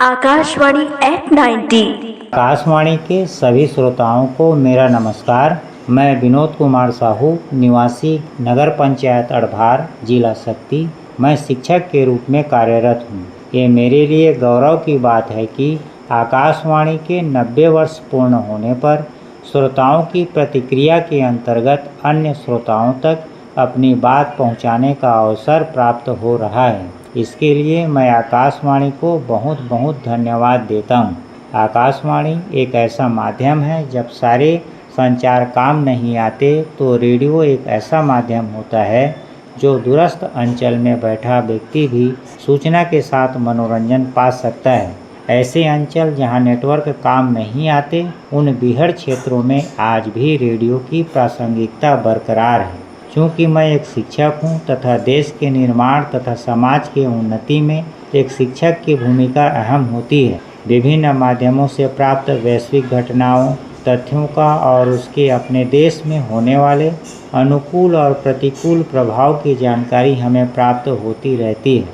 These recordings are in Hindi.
आकाशवाणी एट 90। आकाशवाणी के सभी श्रोताओं को मेरा नमस्कार। मैं विनोद कुमार साहू, निवासी नगर पंचायत अड़भार, जिला शक्ति। मैं शिक्षक के रूप में कार्यरत हूँ। ये मेरे लिए गौरव की बात है कि आकाशवाणी के 90 वर्ष पूर्ण होने पर श्रोताओं की प्रतिक्रिया के अंतर्गत अन्य श्रोताओं तक अपनी बात पहुँचाने का अवसर प्राप्त हो रहा है। इसके लिए मैं आकाशवाणी को बहुत बहुत धन्यवाद देता हूँ। आकाशवाणी एक ऐसा माध्यम है, जब सारे संचार काम नहीं आते तो रेडियो एक ऐसा माध्यम होता है जो दूरस्थ अंचल में बैठा व्यक्ति भी सूचना के साथ मनोरंजन पा सकता है। ऐसे अंचल जहां नेटवर्क काम नहीं आते, उन बीहड़ क्षेत्रों में आज भी रेडियो की प्रासंगिकता बरकरार है। चूँकि मैं एक शिक्षक हूँ तथा देश के निर्माण तथा समाज के उन्नति में एक शिक्षक की भूमिका अहम होती है। विभिन्न माध्यमों से प्राप्त वैश्विक घटनाओं, तथ्यों का और उसके अपने देश में होने वाले अनुकूल और प्रतिकूल प्रभाव की जानकारी हमें प्राप्त होती रहती है,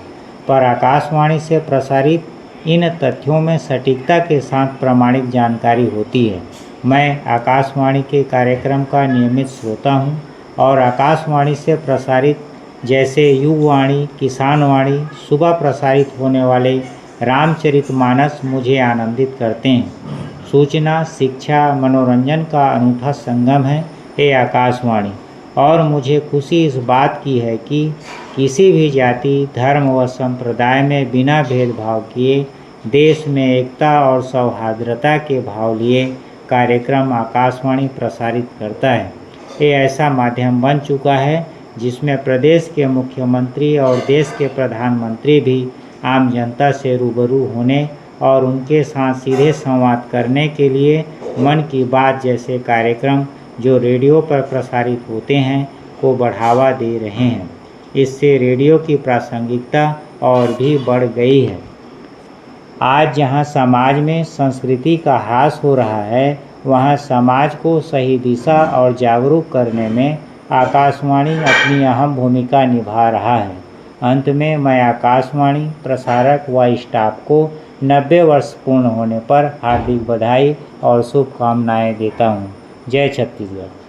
पर आकाशवाणी से प्रसारित इन तथ्यों में सटीकता के साथ प्रमाणित जानकारी होती है। मैं आकाशवाणी के कार्यक्रम का नियमित श्रोता हूँ और आकाशवाणी से प्रसारित जैसे युवाणी, किसानवाणी, सुबह प्रसारित होने वाले रामचरितमानस मुझे आनंदित करते हैं। सूचना, शिक्षा, मनोरंजन का अनूठा संगम है ये आकाशवाणी, और मुझे खुशी इस बात की है कि किसी भी जाति, धर्म व संप्रदाय में बिना भेदभाव किए देश में एकता और सौहार्द्रता के भाव लिए कार्यक्रम आकाशवाणी प्रसारित करता है। ये ऐसा माध्यम बन चुका है जिसमें प्रदेश के मुख्यमंत्री और देश के प्रधानमंत्री भी आम जनता से रूबरू होने और उनके साथ सीधे संवाद करने के लिए मन की बात जैसे कार्यक्रम जो रेडियो पर प्रसारित होते हैं को बढ़ावा दे रहे हैं। इससे रेडियो की प्रासंगिकता और भी बढ़ गई है। आज जहां समाज में संस्कृति का ह्रास हो रहा है, वहां समाज को सही दिशा और जागरूक करने में आकाशवाणी अपनी अहम भूमिका निभा रहा है। अंत में मैं आकाशवाणी प्रसारक व स्टाफ को 90 वर्ष पूर्ण होने पर हार्दिक बधाई और शुभकामनाएं देता हूं। जय छत्तीसगढ़।